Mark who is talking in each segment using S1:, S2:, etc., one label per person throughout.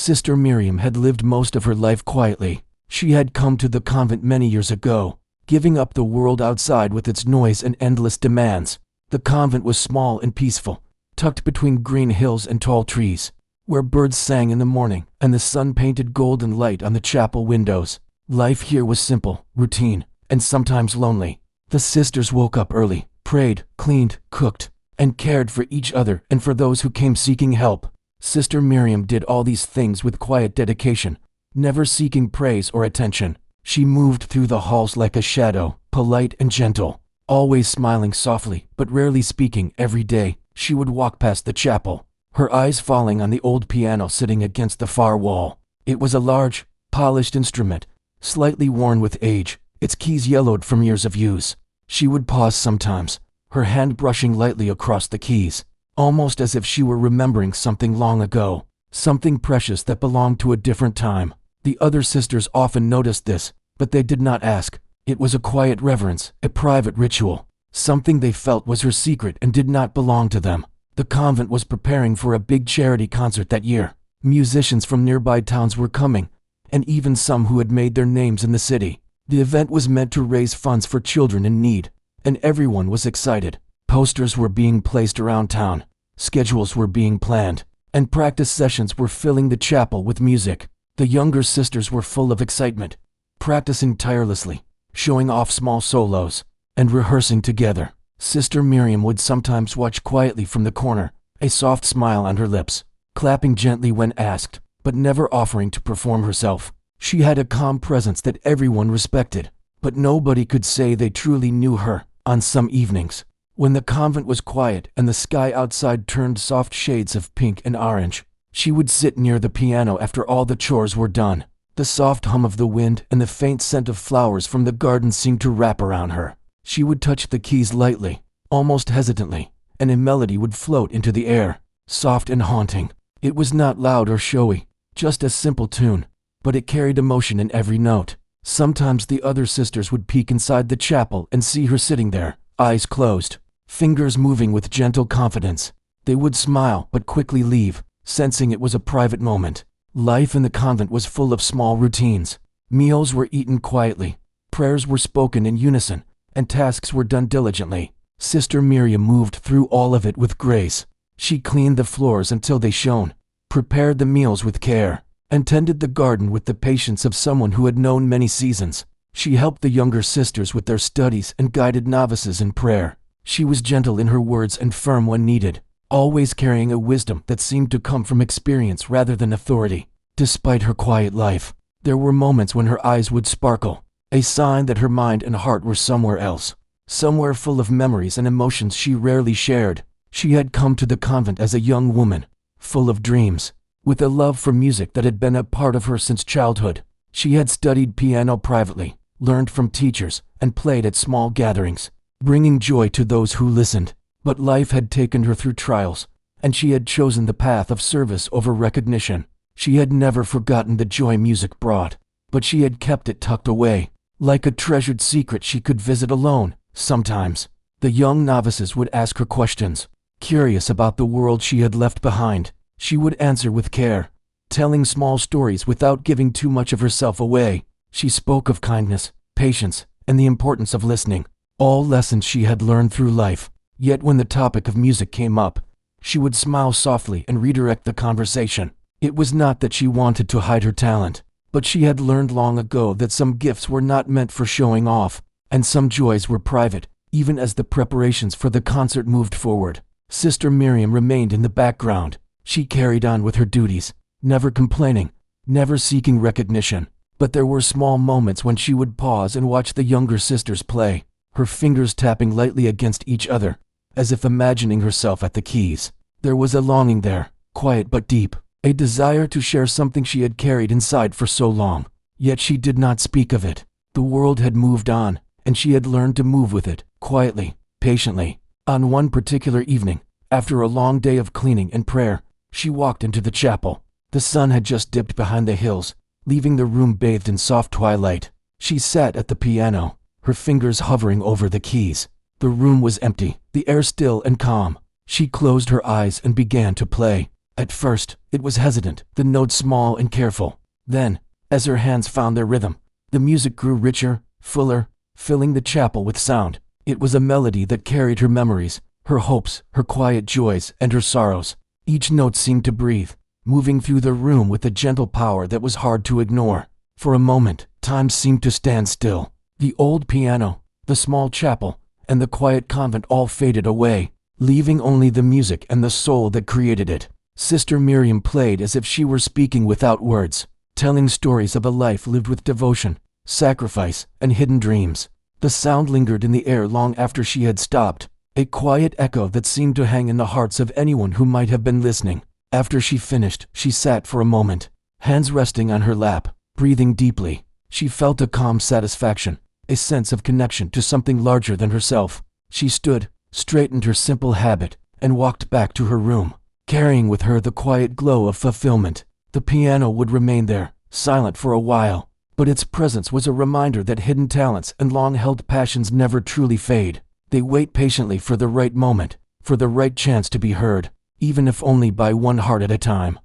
S1: Sister Miriam had lived most of her life quietly. She had come to the convent many years ago, giving up the world outside with its noise and endless demands. The convent was small and peaceful, tucked between green hills and tall trees, where birds sang in the morning and the sun painted golden light on the chapel windows. Life here was simple, routine, and sometimes lonely. The sisters woke up early, prayed, cleaned, cooked, and cared for each other and for those who came seeking help. Sister Miriam did all these things with quiet dedication, never seeking praise or attention. She moved through the halls like a shadow, polite and gentle, always smiling softly but rarely speaking. Every day, she would walk past the chapel, her eyes falling on the old piano sitting against the far wall. It was a large, polished instrument, slightly worn with age, its keys yellowed from years of use. She would pause sometimes, her hand brushing lightly across the keys, almost as if she were remembering something long ago, something precious that belonged to a different time. The other sisters often noticed this, but they did not ask. It was a quiet reverence, a private ritual, something they felt was her secret and did not belong to them. The convent was preparing for a big charity concert that year. Musicians from nearby towns were coming, and even some who had made their names in the city. The event was meant to raise funds for children in need, and everyone was excited. Posters were being placed around town, schedules were being planned, and practice sessions were filling the chapel with music. The younger sisters were full of excitement, practicing tirelessly, showing off small solos, and rehearsing together. Sister Miriam would sometimes watch quietly from the corner, a soft smile on her lips, clapping gently when asked, but never offering to perform herself. She had a calm presence that everyone respected, but nobody could say they truly knew her. On some evenings, when the convent was quiet and the sky outside turned soft shades of pink and orange, she would sit near the piano after all the chores were done. The soft hum of the wind and the faint scent of flowers from the garden seemed to wrap around her. She would touch the keys lightly, almost hesitantly, and a melody would float into the air, soft and haunting. It was not loud or showy, just a simple tune, but it carried emotion in every note. Sometimes the other sisters would peek inside the chapel and see her sitting there, eyes closed, fingers moving with gentle confidence. They would smile but quickly leave, sensing it was a private moment. Life in the convent was full of small routines. Meals were eaten quietly, prayers were spoken in unison, and tasks were done diligently. Sister Miriam moved through all of it with grace. She cleaned the floors until they shone, prepared the meals with care, and tended the garden with the patience of someone who had known many seasons. She helped the younger sisters with their studies and guided novices in prayer. She was gentle in her words and firm when needed, always carrying a wisdom that seemed to come from experience rather than authority. Despite her quiet life, there were moments when her eyes would sparkle, a sign that her mind and heart were somewhere else, somewhere full of memories and emotions she rarely shared. She had come to the convent as a young woman, full of dreams, with a love for music that had been a part of her since childhood. She had studied piano privately, learned from teachers, and played at small gatherings, bringing joy to those who listened. But life had taken her through trials, and she had chosen the path of service over recognition. She had never forgotten the joy music brought, but she had kept it tucked away, like a treasured secret she could visit alone. Sometimes, the young novices would ask her questions, curious about the world she had left behind. She would answer with care, telling small stories without giving too much of herself away. She spoke of kindness, patience, and the importance of listening, all lessons she had learned through life. Yet when the topic of music came up, she would smile softly and redirect the conversation. It was not that she wanted to hide her talent, but she had learned long ago that some gifts were not meant for showing off, and some joys were private. Even as the preparations for the concert moved forward, Sister Miriam remained in the background. She carried on with her duties, never complaining, never seeking recognition. But there were small moments when she would pause and watch the younger sisters play, her fingers tapping lightly against each other, as if imagining herself at the keys. There was a longing there, quiet but deep, a desire to share something she had carried inside for so long. Yet she did not speak of it. The world had moved on, and she had learned to move with it, quietly, patiently. On one particular evening, after a long day of cleaning and prayer, she walked into the chapel. The sun had just dipped behind the hills, leaving the room bathed in soft twilight. She sat at the piano, her fingers hovering over the keys. The room was empty, the air still and calm. She closed her eyes and began to play. At first, it was hesitant, the notes small and careful. Then, as her hands found their rhythm, the music grew richer, fuller, filling the chapel with sound. It was a melody that carried her memories, her hopes, her quiet joys, and her sorrows. Each note seemed to breathe, moving through the room with a gentle power that was hard to ignore. For a moment, time seemed to stand still. The old piano, the small chapel, and the quiet convent all faded away, leaving only the music and the soul that created it. Sister Miriam played as if she were speaking without words, telling stories of a life lived with devotion, sacrifice, and hidden dreams. The sound lingered in the air long after she had stopped, a quiet echo that seemed to hang in the hearts of anyone who might have been listening. After she finished, she sat for a moment, hands resting on her lap, breathing deeply. She felt a calm satisfaction, a sense of connection to something larger than herself. She stood, straightened her simple habit, and walked back to her room, carrying with her the quiet glow of fulfillment. The piano would remain there, silent for a while, but its presence was a reminder that hidden talents and long-held passions never truly fade. They wait patiently for the right moment, for the right chance to be heard, even if only by one heart at a time.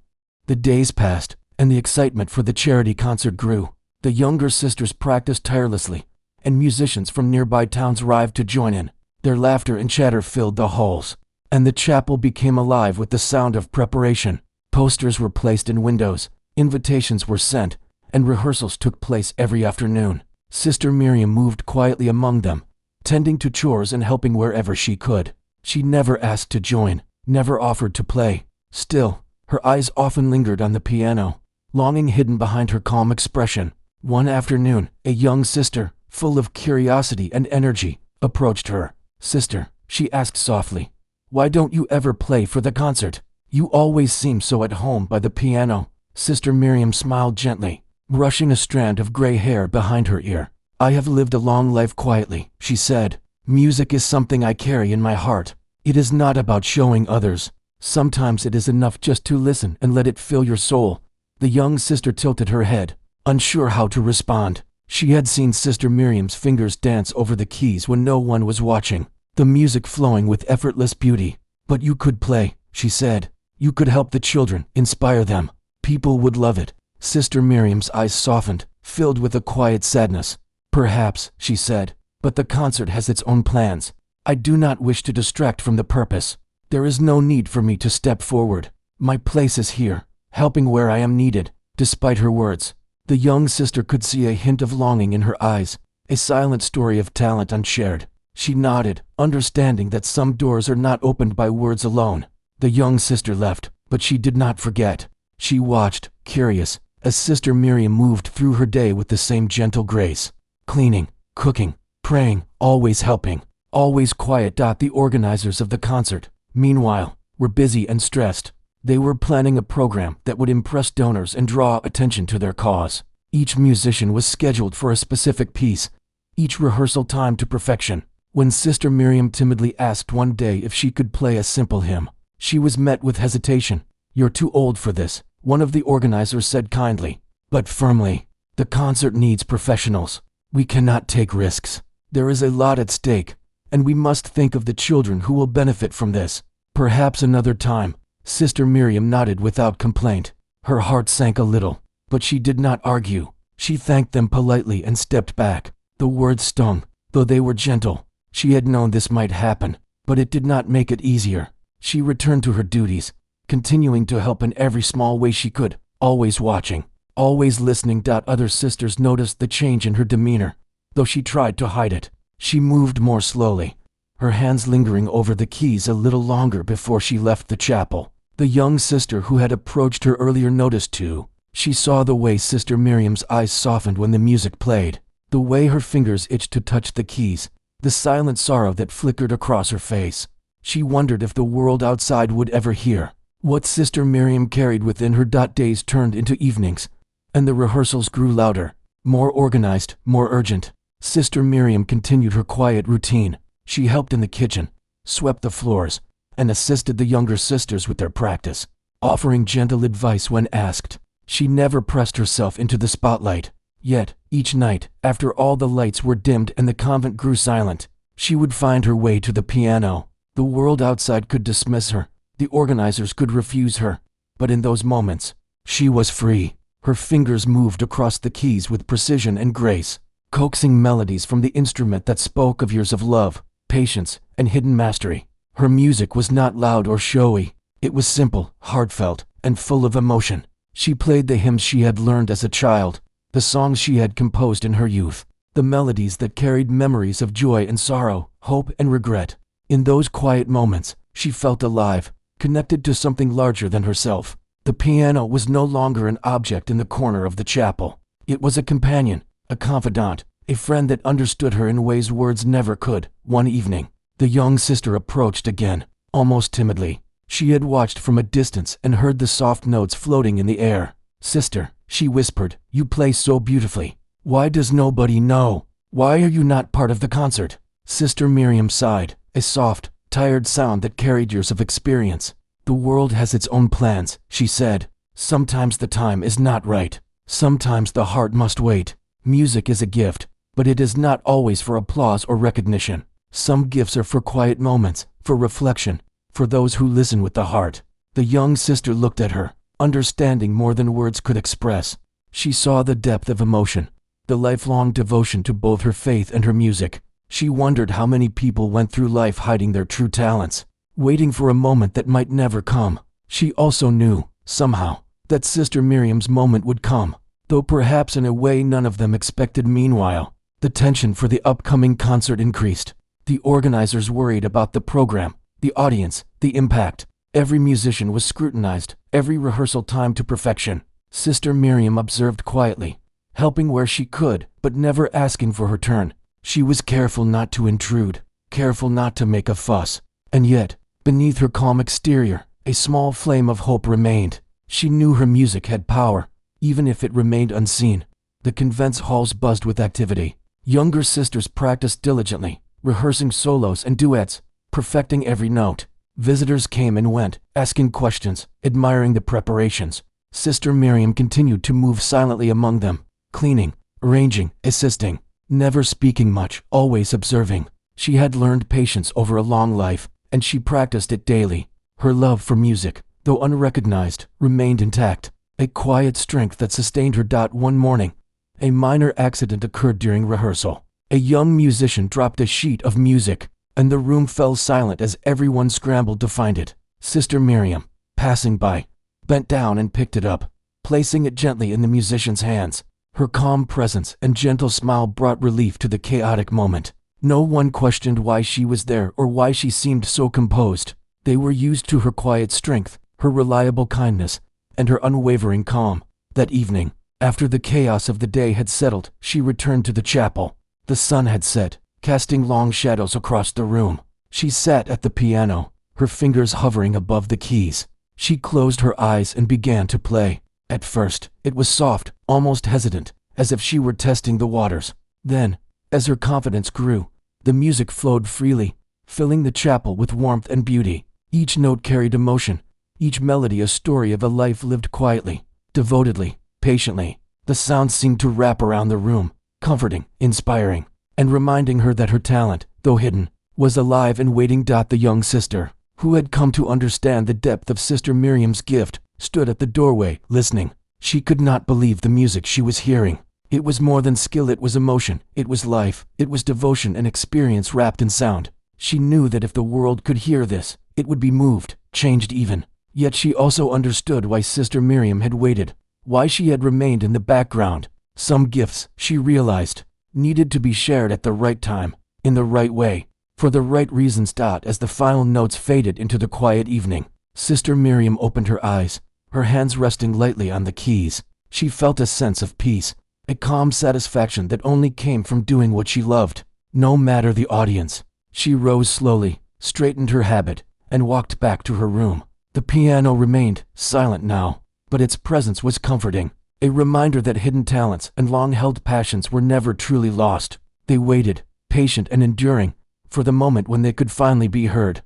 S1: The days passed, and the excitement for the charity concert grew. The younger sisters practiced tirelessly, and musicians from nearby towns arrived to join in. Their laughter and chatter filled the halls, and the chapel became alive with the sound of preparation. Posters were placed in windows, invitations were sent, and rehearsals took place every afternoon. Sister Miriam moved quietly among them, tending to chores and helping wherever she could. She never asked to join, never offered to play. Still, her eyes often lingered on the piano, longing hidden behind her calm expression. One afternoon, a young sister, full of curiosity and energy, approached her. "Sister," she asked softly, "why don't you ever play for the concert? You always seem so at home by the piano." Sister Miriam smiled gently, brushing a strand of gray hair behind her ear. "I have lived a long life quietly," she said. "Music is something I carry in my heart. It is not about showing others. Sometimes it is enough just to listen and let it fill your soul." The young sister tilted her head, unsure how to respond. She had seen Sister Miriam's fingers dance over the keys when no one was watching, the music flowing with effortless beauty. "But you could play," she said. "You could help the children, inspire them. People would love it." Sister Miriam's eyes softened, filled with a quiet sadness. "Perhaps," she said, "but the concert has its own plans. I do not wish to distract from the purpose. There is no need for me to step forward. My place is here, helping where I am needed." Despite her words, the young sister could see a hint of longing in her eyes, a silent story of talent unshared. She nodded, understanding that some doors are not opened by words alone. The young sister left, but she did not forget. She watched, curious, as Sister Miriam moved through her day with the same gentle grace. Cleaning, cooking, praying, always helping, always quiet. The organizers of the concert, meanwhile, were busy and stressed. They were planning a program that would impress donors and draw attention to their cause. Each musician was scheduled for a specific piece, each rehearsal timed to perfection. When Sister Miriam timidly asked one day if she could play a simple hymn, she was met with hesitation. "You're too old for this," one of the organizers said kindly, but firmly. "The concert needs professionals. We cannot take risks. There is a lot at stake, and we must think of the children who will benefit from this. Perhaps another time." Sister Miriam nodded without complaint. Her heart sank a little, but she did not argue. She thanked them politely and stepped back. The words stung, though they were gentle. She had known this might happen, but it did not make it easier. She returned to her duties, continuing to help in every small way she could, always watching, always listening. Other sisters noticed the change in her demeanor, though she tried to hide it. She moved more slowly, her hands lingering over the keys a little longer before she left the chapel. The young sister who had approached her earlier noticed too. She saw the way Sister Miriam's eyes softened when the music played, the way her fingers itched to touch the keys, the silent sorrow that flickered across her face. She wondered if the world outside would ever hear what Sister Miriam carried within her. Days turned into evenings, and the rehearsals grew louder, more organized, more urgent. Sister Miriam continued her quiet routine. She helped in the kitchen, swept the floors, and assisted the younger sisters with their practice, offering gentle advice when asked. She never pressed herself into the spotlight. Yet, each night, after all the lights were dimmed and the convent grew silent, she would find her way to the piano. The world outside could dismiss her, the organizers could refuse her, but in those moments, she was free. Her fingers moved across the keys with precision and grace, coaxing melodies from the instrument that spoke of years of love, patience, and hidden mastery. Her music was not loud or showy. It was simple, heartfelt, and full of emotion. She played the hymns she had learned as a child, the songs she had composed in her youth, the melodies that carried memories of joy and sorrow, hope and regret. In those quiet moments, she felt alive, connected to something larger than herself. The piano was no longer an object in the corner of the chapel. It was a companion, a confidant, a friend that understood her in ways words never could. One evening, the young sister approached again, almost timidly. She had watched from a distance and heard the soft notes floating in the air. "Sister," she whispered, "you play so beautifully. Why does nobody know? Why are you not part of the concert?" Sister Miriam sighed, a soft, tired sound that carried years of experience. "The world has its own plans," she said. "Sometimes the time is not right. Sometimes the heart must wait. Music is a gift, but it is not always for applause or recognition. Some gifts are for quiet moments, for reflection, for those who listen with the heart." The young sister looked at her, understanding more than words could express. She saw the depth of emotion, the lifelong devotion to both her faith and her music. She wondered how many people went through life hiding their true talents, waiting for a moment that might never come. She also knew, somehow, that Sister Miriam's moment would come, though perhaps in a way none of them expected. Meanwhile, the tension for the upcoming concert increased. The organizers worried about the program, the audience, the impact. Every musician was scrutinized, every rehearsal timed to perfection. Sister Miriam observed quietly, helping where she could, but never asking for her turn. She was careful not to intrude, careful not to make a fuss. And yet, beneath her calm exterior, a small flame of hope remained. She knew her music had power, even if it remained unseen. The convent's halls buzzed with activity. Younger sisters practiced diligently, rehearsing solos and duets, perfecting every note. Visitors came and went, asking questions, admiring the preparations. Sister Miriam continued to move silently among them, cleaning, arranging, assisting, never speaking much, always observing. She had learned patience over a long life, and she practiced it daily. Her love for music, though unrecognized, remained intact, a quiet strength that sustained her. One morning, a minor accident occurred during rehearsal. A young musician dropped a sheet of music, and the room fell silent as everyone scrambled to find it. Sister Miriam, passing by, bent down and picked it up, placing it gently in the musician's hands. Her calm presence and gentle smile brought relief to the chaotic moment. No one questioned why she was there or why she seemed so composed. They were used to her quiet strength, her reliable kindness, and her unwavering calm. That evening, after the chaos of the day had settled, she returned to the chapel. The sun had set, casting long shadows across the room. She sat at the piano, her fingers hovering above the keys. She closed her eyes and began to play. At first, it was soft, almost hesitant, as if she were testing the waters. Then, as her confidence grew, the music flowed freely, filling the chapel with warmth and beauty. Each note carried emotion, each melody a story of a life lived quietly, devotedly, patiently. The sound seemed to wrap around the room, comforting, inspiring, and reminding her that her talent, though hidden, was alive and waiting. The young sister, who had come to understand the depth of Sister Miriam's gift, stood at the doorway, listening. She could not believe the music she was hearing. It was more than skill, it was emotion, it was life, it was devotion and experience wrapped in sound. She knew that if the world could hear this, it would be moved, changed even. Yet she also understood why Sister Miriam had waited, why she had remained in the background. Some gifts, she realized, needed to be shared at the right time, in the right way, for the right reasons. As the final notes faded into the quiet evening, Sister Miriam opened her eyes, her hands resting lightly on the keys. She felt a sense of peace, a calm satisfaction that only came from doing what she loved, no matter the audience. She rose slowly, straightened her habit, and walked back to her room. The piano remained silent now, but its presence was comforting, a reminder that hidden talents and long-held passions were never truly lost. They waited, patient and enduring, for the moment when they could finally be heard.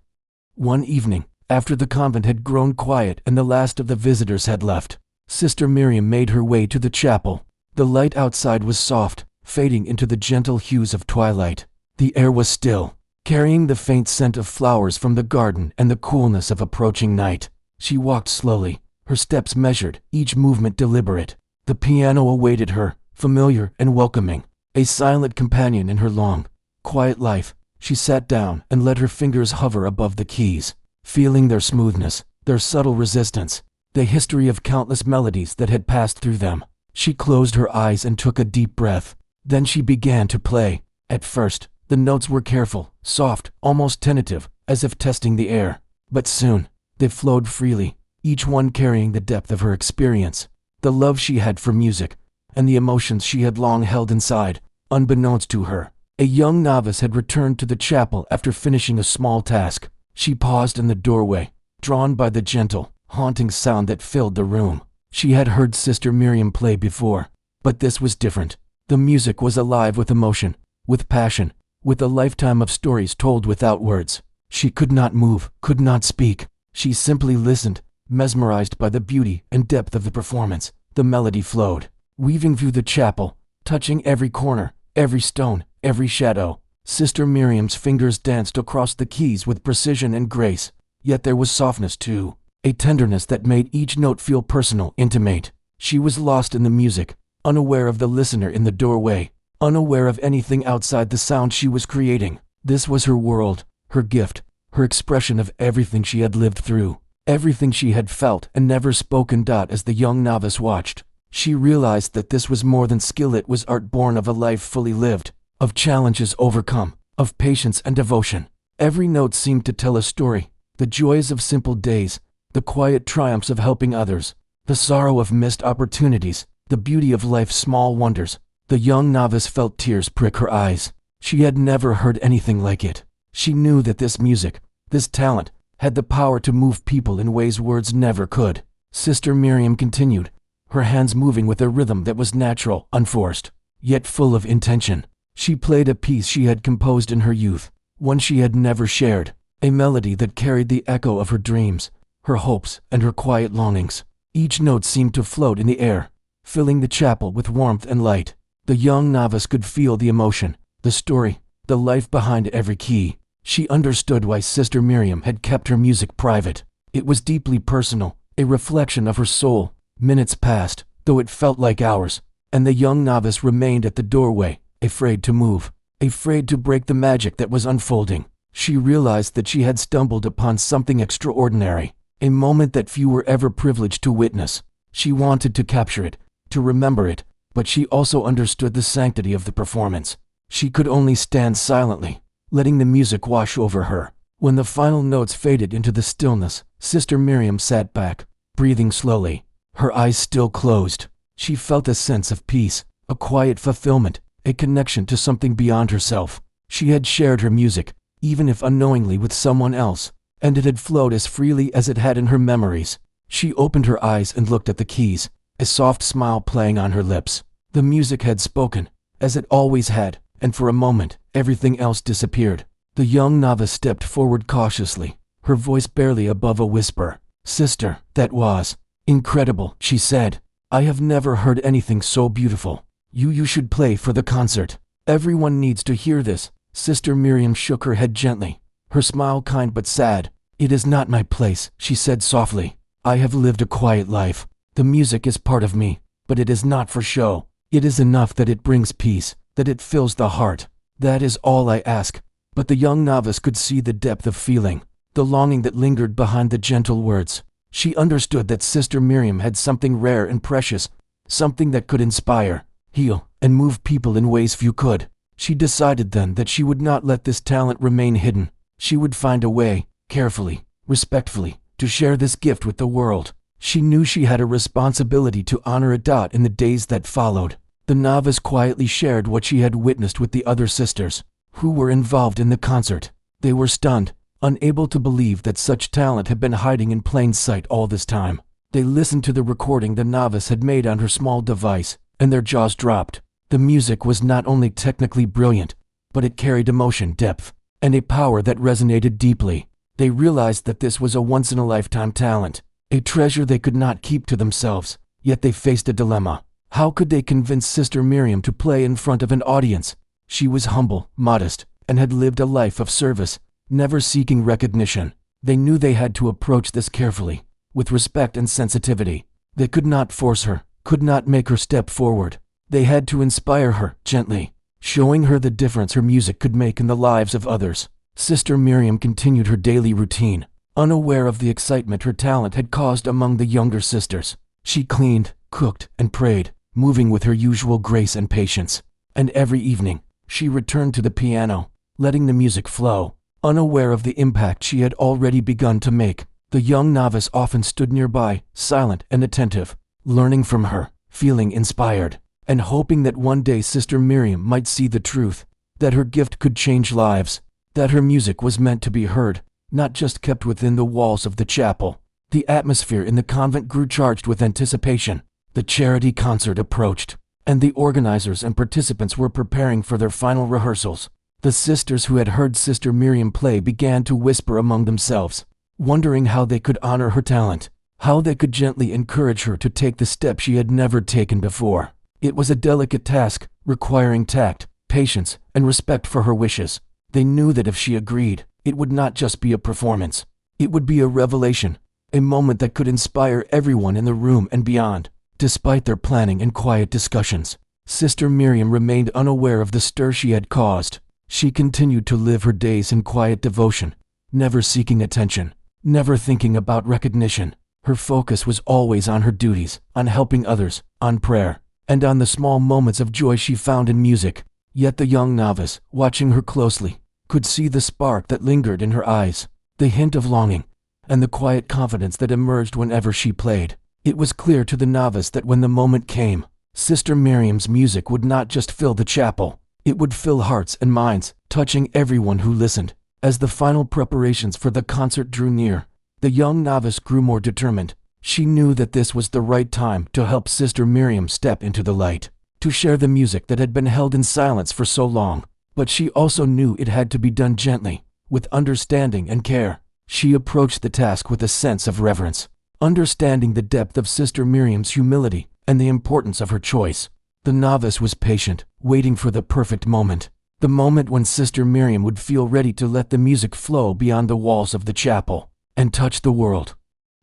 S1: One evening, after the convent had grown quiet and the last of the visitors had left, Sister Miriam made her way to the chapel. The light outside was soft, fading into the gentle hues of twilight. The air was still, carrying the faint scent of flowers from the garden and the coolness of approaching night. She walked slowly, her steps measured, each movement deliberate. The piano awaited her, familiar and welcoming, a silent companion in her long, quiet life. She sat down and let her fingers hover above the keys, feeling their smoothness, their subtle resistance, the history of countless melodies that had passed through them. She closed her eyes and took a deep breath. Then she began to play. At first, the notes were careful, soft, almost tentative, as if testing the air. But soon, they flowed freely, each one carrying the depth of her experience, the love she had for music, and the emotions she had long held inside. Unbeknownst to her, a young novice had returned to the chapel after finishing a small task. She paused in the doorway, drawn by the gentle, haunting sound that filled the room. She had heard Sister Miriam play before, but this was different. The music was alive with emotion, with passion, with a lifetime of stories told without words. She could not move, could not speak. She simply listened, mesmerized by the beauty and depth of the performance. The melody flowed, weaving through the chapel, touching every corner, every stone, every shadow. Sister Miriam's fingers danced across the keys with precision and grace, yet there was softness too, a tenderness that made each note feel personal, intimate. She was lost in the music, unaware of the listener in the doorway, unaware of anything outside the sound she was creating. This was her world, her gift, her expression of everything she had lived through, everything she had felt and never spoken. As the young novice watched, she realized that this was more than skill. It was art born of a life fully lived, of challenges overcome, of patience and devotion. Every note seemed to tell a story, the joys of simple days, the quiet triumphs of helping others, the sorrow of missed opportunities, the beauty of life's small wonders. The young novice felt tears prick her eyes. She had never heard anything like it. She knew that this music, this talent, had the power to move people in ways words never could. Sister Miriam continued, her hands moving with a rhythm that was natural, unforced, yet full of intention. She played a piece she had composed in her youth, one she had never shared, a melody that carried the echo of her dreams, her hopes, and her quiet longings. Each note seemed to float in the air, filling the chapel with warmth and light. The young novice could feel the emotion, the story, the life behind every key. She understood why Sister Miriam had kept her music private. It was deeply personal, a reflection of her soul. Minutes passed, though it felt like hours, and the young novice remained at the doorway, afraid to move, afraid to break the magic that was unfolding. She realized that she had stumbled upon something extraordinary, a moment that few were ever privileged to witness. She wanted to capture it, to remember it, but she also understood the sanctity of the performance. She could only stand silently, letting the music wash over her. When the final notes faded into the stillness, Sister Miriam sat back, breathing slowly, her eyes still closed. She felt a sense of peace, a quiet fulfillment, a connection to something beyond herself. She had shared her music, even if unknowingly, with someone else, and it had flowed as freely as it had in her memories. She opened her eyes and looked at the keys, a soft smile playing on her lips. The music had spoken, as it always had, and for a moment, everything else disappeared. The young novice stepped forward cautiously, her voice barely above a whisper. "Sister, that was incredible," she said. "I have never heard anything so beautiful. You should play for the concert. Everyone needs to hear this." Sister Miriam shook her head gently, her smile kind but sad. "It is not my place," she said softly. "I have lived a quiet life. The music is part of me, but it is not for show. It is enough that it brings peace, that it fills the heart. That is all I ask." But the young novice could see the depth of feeling, the longing that lingered behind the gentle words. She understood that Sister Miriam had something rare and precious, something that could inspire, heal, and move people in ways few could. She decided then that she would not let this talent remain hidden. She would find a way, carefully, respectfully, to share this gift with the world. She knew she had a responsibility to honor it. In the days that followed, the novice quietly shared what she had witnessed with the other sisters, who were involved in the concert. They were stunned, unable to believe that such talent had been hiding in plain sight all this time. They listened to the recording the novice had made on her small device, and their jaws dropped. The music was not only technically brilliant, but it carried emotion, depth, and a power that resonated deeply. They realized that this was a once-in-a-lifetime talent, a treasure they could not keep to themselves. Yet they faced a dilemma. How could they convince Sister Miriam to play in front of an audience? She was humble, modest, and had lived a life of service, never seeking recognition. They knew they had to approach this carefully, with respect and sensitivity. They could not force her, could not make her step forward. They had to inspire her gently, showing her the difference her music could make in the lives of others. Sister Miriam continued her daily routine, unaware of the excitement her talent had caused among the younger sisters. She cleaned, cooked, and prayed, moving with her usual grace and patience. And every evening, she returned to the piano, letting the music flow. Unaware of the impact she had already begun to make, the young novice often stood nearby, silent and attentive, learning from her, feeling inspired, and hoping that one day Sister Miriam might see the truth, that her gift could change lives, that her music was meant to be heard, not just kept within the walls of the chapel. The atmosphere in the convent grew charged with anticipation. The charity concert approached, and the organizers and participants were preparing for their final rehearsals. The sisters who had heard Sister Miriam play began to whisper among themselves, wondering how they could honor her talent, how they could gently encourage her to take the step she had never taken before. It was a delicate task, requiring tact, patience, and respect for her wishes. They knew that if she agreed, it would not just be a performance. It would be a revelation, a moment that could inspire everyone in the room and beyond. Despite their planning and quiet discussions, Sister Miriam remained unaware of the stir she had caused. She continued to live her days in quiet devotion, never seeking attention, never thinking about recognition. Her focus was always on her duties, on helping others, on prayer, and on the small moments of joy she found in music. Yet the young novice, watching her closely, could see the spark that lingered in her eyes, the hint of longing, and the quiet confidence that emerged whenever she played. It was clear to the novice that when the moment came, Sister Miriam's music would not just fill the chapel, it would fill hearts and minds, touching everyone who listened. As the final preparations for the concert drew near, the young novice grew more determined. She knew that this was the right time to help Sister Miriam step into the light, to share the music that had been held in silence for so long. But she also knew it had to be done gently, with understanding and care. She approached the task with a sense of reverence, understanding the depth of Sister Miriam's humility and the importance of her choice. The novice was patient, waiting for the perfect moment, the moment when Sister Miriam would feel ready to let the music flow beyond the walls of the chapel and touch the world.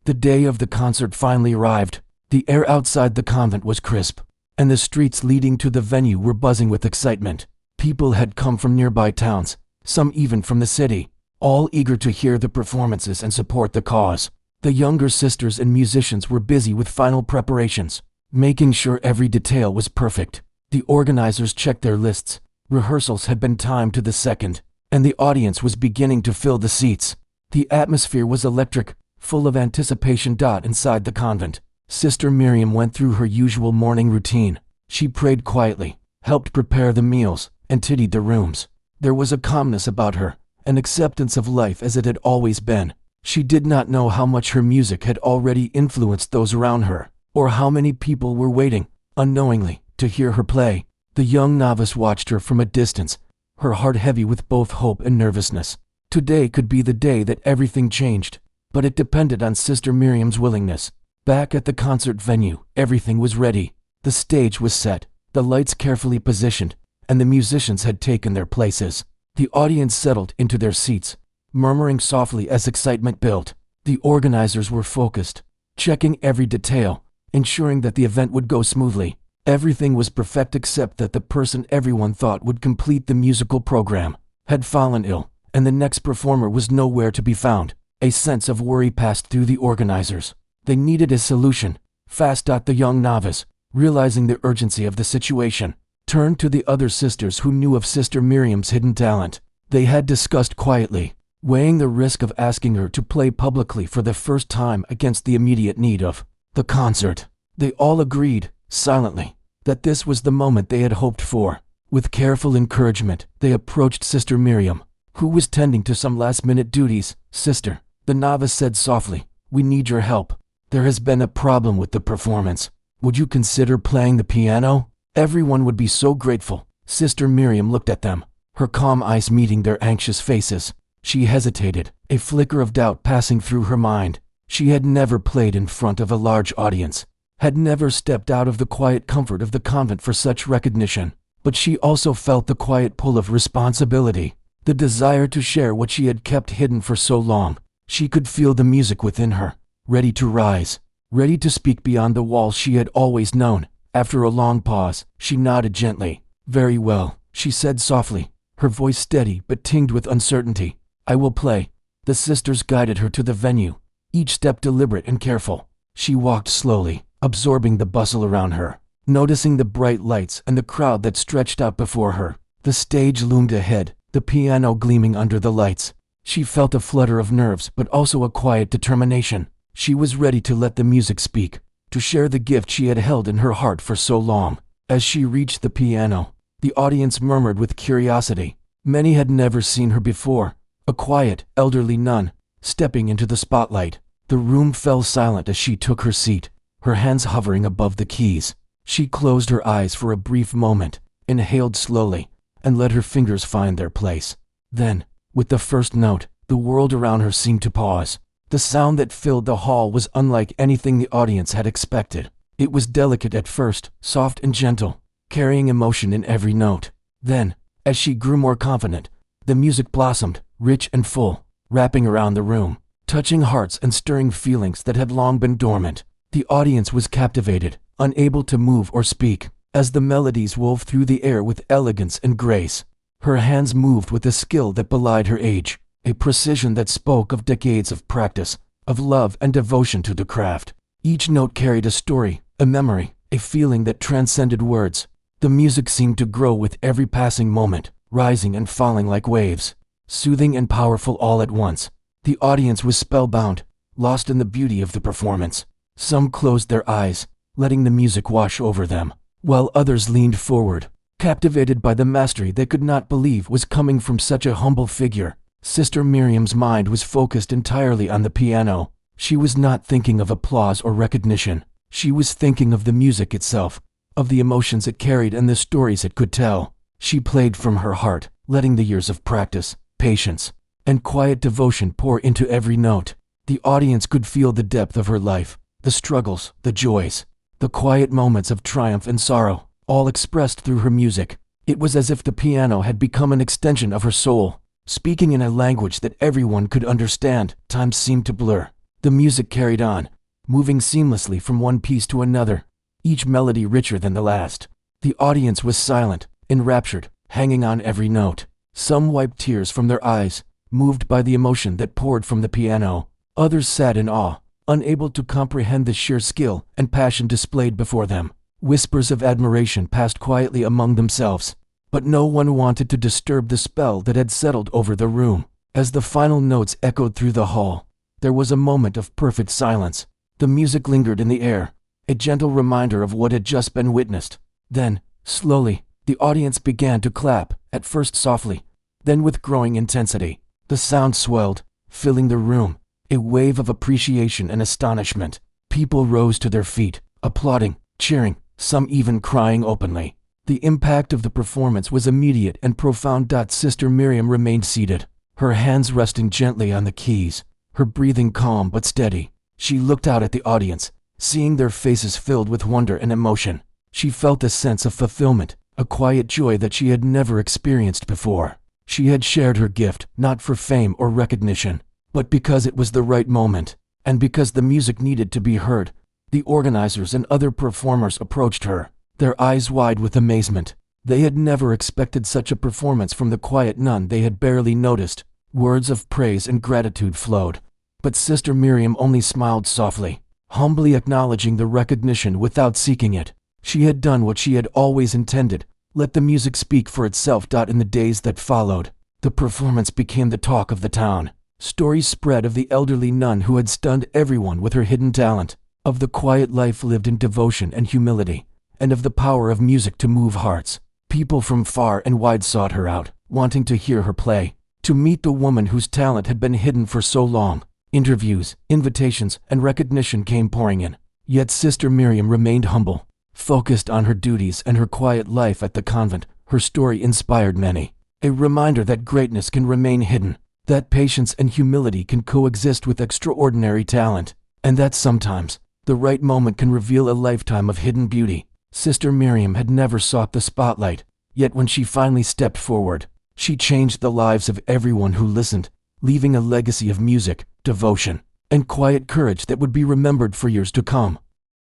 S1: The day of the concert finally arrived. The air outside the convent was crisp, and the streets leading to the venue were buzzing with excitement. People had come from nearby towns, some even from the city, all eager to hear the performances and support the cause. The younger sisters and musicians were busy with final preparations, making sure every detail was perfect. The organizers checked their lists. Rehearsals had been timed to the second, and the audience was beginning to fill the seats. The atmosphere was electric, full of anticipation. Inside the convent, Sister Miriam went through her usual morning routine. She prayed quietly, helped prepare the meals, and tidied the rooms. There was a calmness about her, an acceptance of life as it had always been. She did not know how much her music had already influenced those around her, or how many people were waiting, unknowingly, to hear her play. The young novice watched her from a distance, her heart heavy with both hope and nervousness. Today could be the day that everything changed, but it depended on Sister Miriam's willingness. Back at the concert venue, everything was ready. The stage was set, the lights carefully positioned, and the musicians had taken their places. The audience settled into their seats, murmuring softly as excitement built. The organizers were focused, checking every detail, ensuring that the event would go smoothly. Everything was perfect except that the person everyone thought would complete the musical program had fallen ill, and the next performer was nowhere to be found. A sense of worry passed through the organizers. They needed a solution, fast. The young novice, realizing the urgency of the situation, turned to the other sisters who knew of Sister Miriam's hidden talent. They had discussed quietly, weighing the risk of asking her to play publicly for the first time against the immediate need of the concert. They all agreed, silently, that this was the moment they had hoped for. With careful encouragement, they approached Sister Miriam, who was tending to some last-minute duties. "Sister," the novice said softly, "we need your help. There has been a problem with the performance. Would you consider playing the piano? Everyone would be so grateful." Sister Miriam looked at them, her calm eyes meeting their anxious faces. She hesitated, a flicker of doubt passing through her mind. She had never played in front of a large audience, had never stepped out of the quiet comfort of the convent for such recognition. But she also felt the quiet pull of responsibility, the desire to share what she had kept hidden for so long. She could feel the music within her, ready to rise, ready to speak beyond the walls she had always known. After a long pause, she nodded gently. "Very well," she said softly, her voice steady but tinged with uncertainty. "I will play." The sisters guided her to the venue, each step deliberate and careful. She walked slowly, absorbing the bustle around her, noticing the bright lights and the crowd that stretched out before her. The stage loomed ahead, the piano gleaming under the lights. She felt a flutter of nerves but also a quiet determination. She was ready to let the music speak, to share the gift she had held in her heart for so long. As she reached the piano, the audience murmured with curiosity. Many had never seen her before, a quiet, elderly nun, stepping into the spotlight. The room fell silent as she took her seat, her hands hovering above the keys. She closed her eyes for a brief moment, inhaled slowly, and let her fingers find their place. Then, with the first note, the world around her seemed to pause. The sound that filled the hall was unlike anything the audience had expected. It was delicate at first, soft and gentle, carrying emotion in every note. Then, as she grew more confident, the music blossomed, rich and full, wrapping around the room, touching hearts and stirring feelings that had long been dormant. The audience was captivated, unable to move or speak, as the melodies wove through the air with elegance and grace. Her hands moved with a skill that belied her age, a precision that spoke of decades of practice, of love and devotion to the craft. Each note carried a story, a memory, a feeling that transcended words. The music seemed to grow with every passing moment, rising and falling like waves, soothing and powerful all at once. The audience was spellbound, lost in the beauty of the performance. Some closed their eyes, letting the music wash over them, while others leaned forward, captivated by the mastery they could not believe was coming from such a humble figure. Sister Miriam's mind was focused entirely on the piano. She was not thinking of applause or recognition. She was thinking of the music itself, of the emotions it carried and the stories it could tell. She played from her heart, letting the years of practice, patience, and quiet devotion pour into every note. The audience could feel the depth of her life, the struggles, the joys, the quiet moments of triumph and sorrow, all expressed through her music. It was as if the piano had become an extension of her soul, speaking in a language that everyone could understand. Time seemed to blur. The music carried on, moving seamlessly from one piece to another, each melody richer than the last. The audience was silent, enraptured, hanging on every note. Some wiped tears from their eyes, moved by the emotion that poured from the piano. Others sat in awe, unable to comprehend the sheer skill and passion displayed before them. Whispers of admiration passed quietly among themselves, but no one wanted to disturb the spell that had settled over the room. As the final notes echoed through the hall, there was a moment of perfect silence. The music lingered in the air, a gentle reminder of what had just been witnessed. Then, slowly, the audience began to clap, at first softly, then with growing intensity. The sound swelled, filling the room, a wave of appreciation and astonishment. People rose to their feet, applauding, cheering, some even crying openly. The impact of the performance was immediate and profound. Sister Miriam remained seated, her hands resting gently on the keys, her breathing calm but steady. She looked out at the audience, seeing their faces filled with wonder and emotion. She felt a sense of fulfillment, a quiet joy that she had never experienced before. She had shared her gift, not for fame or recognition, but because it was the right moment, and because the music needed to be heard. The organizers and other performers approached her, their eyes wide with amazement. They had never expected such a performance from the quiet nun they had barely noticed. Words of praise and gratitude flowed, but Sister Miriam only smiled softly, humbly acknowledging the recognition without seeking it. She had done what she had always intended, let the music speak for itself. In the days that followed, the performance became the talk of the town. Stories spread of the elderly nun who had stunned everyone with her hidden talent, of the quiet life lived in devotion and humility, and of the power of music to move hearts. People from far and wide sought her out, wanting to hear her play, to meet the woman whose talent had been hidden for so long. Interviews, invitations, and recognition came pouring in. Yet Sister Miriam remained humble, focused on her duties and her quiet life at the convent. Her story inspired many, a reminder that greatness can remain hidden, that patience and humility can coexist with extraordinary talent, and that sometimes, the right moment can reveal a lifetime of hidden beauty. Sister Miriam had never sought the spotlight, yet when she finally stepped forward, she changed the lives of everyone who listened, leaving a legacy of music, devotion, and quiet courage that would be remembered for years to come.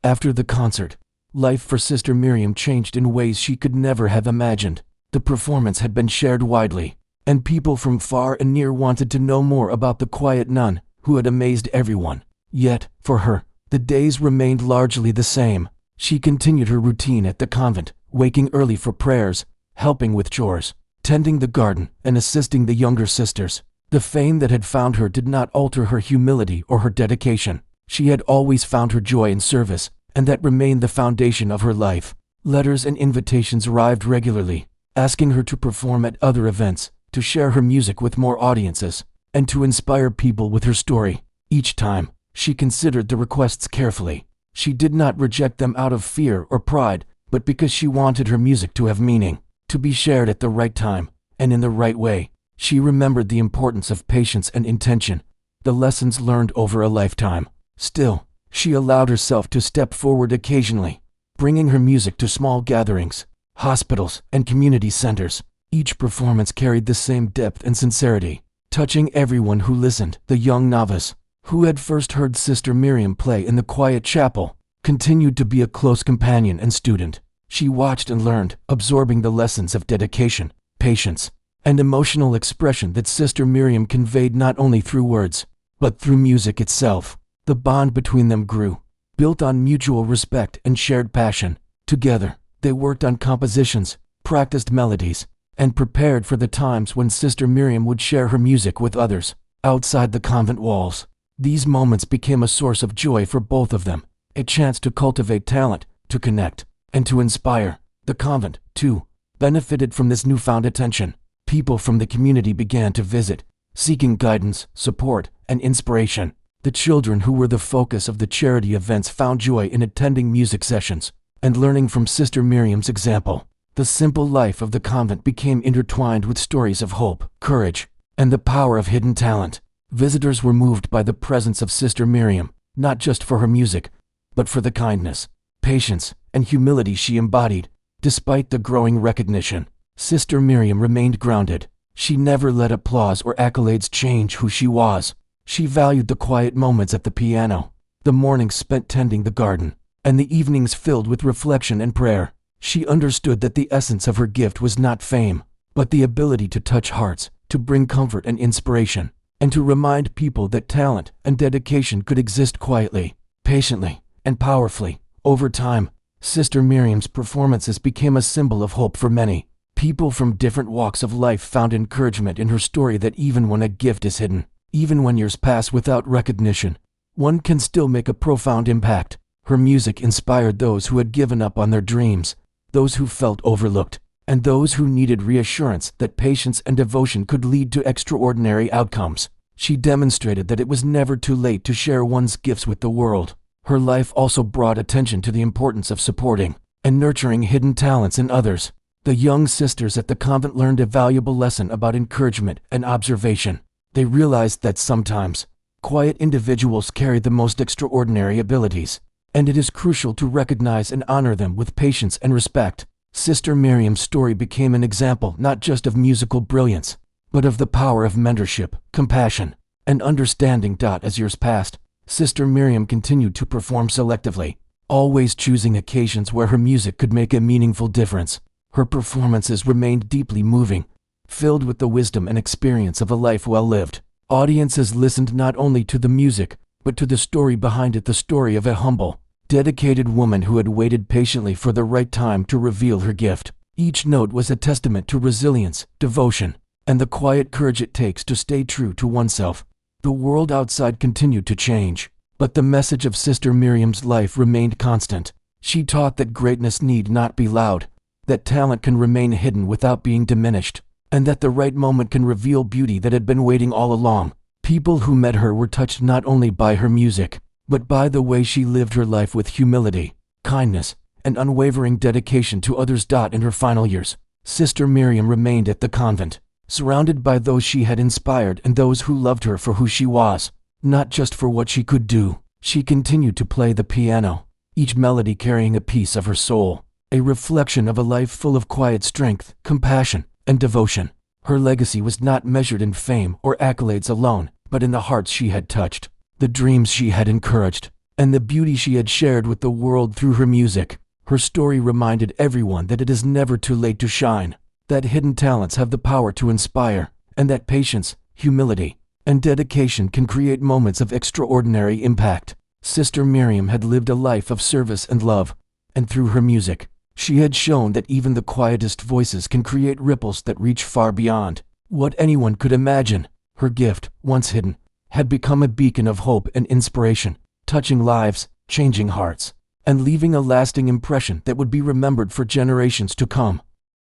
S1: After the concert, life for Sister Miriam changed in ways she could never have imagined. The performance had been shared widely, and people from far and near wanted to know more about the quiet nun who had amazed everyone. Yet, for her, the days remained largely the same. She continued her routine at the convent, waking early for prayers, helping with chores, tending the garden, and assisting the younger sisters. The fame that had found her did not alter her humility or her dedication. She had always found her joy in service, and that remained the foundation of her life. Letters and invitations arrived regularly, asking her to perform at other events, to share her music with more audiences, and to inspire people with her story. Each time, she considered the requests carefully. She did not reject them out of fear or pride, but because she wanted her music to have meaning, to be shared at the right time, and in the right way. She remembered the importance of patience and intention, the lessons learned over a lifetime. Still, she allowed herself to step forward occasionally, bringing her music to small gatherings, hospitals, and community centers. Each performance carried the same depth and sincerity, touching everyone who listened. The young novice, who had first heard Sister Miriam play in the quiet chapel, continued to be a close companion and student. She watched and learned, absorbing the lessons of dedication, patience, and emotional expression that Sister Miriam conveyed not only through words, but through music itself. The bond between them grew, built on mutual respect and shared passion. Together, they worked on compositions, practiced melodies, and prepared for the times when Sister Miriam would share her music with others outside the convent walls. These moments became a source of joy for both of them, a chance to cultivate talent, to connect, and to inspire. The convent, too, benefited from this newfound attention. People from the community began to visit, seeking guidance, support, and inspiration. The children who were the focus of the charity events found joy in attending music sessions and learning from Sister Miriam's example. The simple life of the convent became intertwined with stories of hope, courage, and the power of hidden talent. Visitors were moved by the presence of Sister Miriam, not just for her music, but for the kindness, patience, and humility she embodied. Despite the growing recognition, Sister Miriam remained grounded. She never let applause or accolades change who she was. She valued the quiet moments at the piano, the mornings spent tending the garden, and the evenings filled with reflection and prayer. She understood that the essence of her gift was not fame, but the ability to touch hearts, to bring comfort and inspiration, and to remind people that talent and dedication could exist quietly, patiently, and powerfully. Over time, Sister Miriam's performances became a symbol of hope for many. People from different walks of life found encouragement in her story that even when a gift is hidden, even when years pass without recognition, one can still make a profound impact. Her music inspired those who had given up on their dreams, those who felt overlooked, and those who needed reassurance that patience and devotion could lead to extraordinary outcomes. She demonstrated that it was never too late to share one's gifts with the world. Her life also brought attention to the importance of supporting and nurturing hidden talents in others. The young sisters at the convent learned a valuable lesson about encouragement and observation. They realized that sometimes, quiet individuals carry the most extraordinary abilities, and it is crucial to recognize and honor them with patience and respect. Sister Miriam's story became an example not just of musical brilliance, but of the power of mentorship, compassion, and understanding. As years passed, Sister Miriam continued to perform selectively, always choosing occasions where her music could make a meaningful difference. Her performances remained deeply moving, filled with the wisdom and experience of a life well lived. Audiences listened not only to the music, but to the story behind it, the story of a humble, dedicated woman who had waited patiently for the right time to reveal her gift. Each note was a testament to resilience, devotion, and the quiet courage it takes to stay true to oneself. The world outside continued to change, but the message of Sister Miriam's life remained constant. She taught that greatness need not be loud, that talent can remain hidden without being diminished, and that the right moment can reveal beauty that had been waiting all along. People who met her were touched not only by her music, but by the way she lived her life with humility, kindness, and unwavering dedication to others. In her final years, Sister Miriam remained at the convent, surrounded by those she had inspired and those who loved her for who she was, not just for what she could do. She continued to play the piano, each melody carrying a piece of her soul, a reflection of a life full of quiet strength, compassion, and devotion. Her legacy was not measured in fame or accolades alone, but in the hearts she had touched. the dreams she had encouraged, and the beauty she had shared with the world through her music. Her story reminded everyone that it is never too late to shine, that hidden talents have the power to inspire, and that patience, humility, and dedication can create moments of extraordinary impact. Sister Miriam had lived a life of service and love, and through her music, she had shown that even the quietest voices can create ripples that reach far beyond what anyone could imagine. Her gift, once hidden, had become a beacon of hope and inspiration, touching lives, changing hearts, and leaving a lasting impression that would be remembered for generations to come.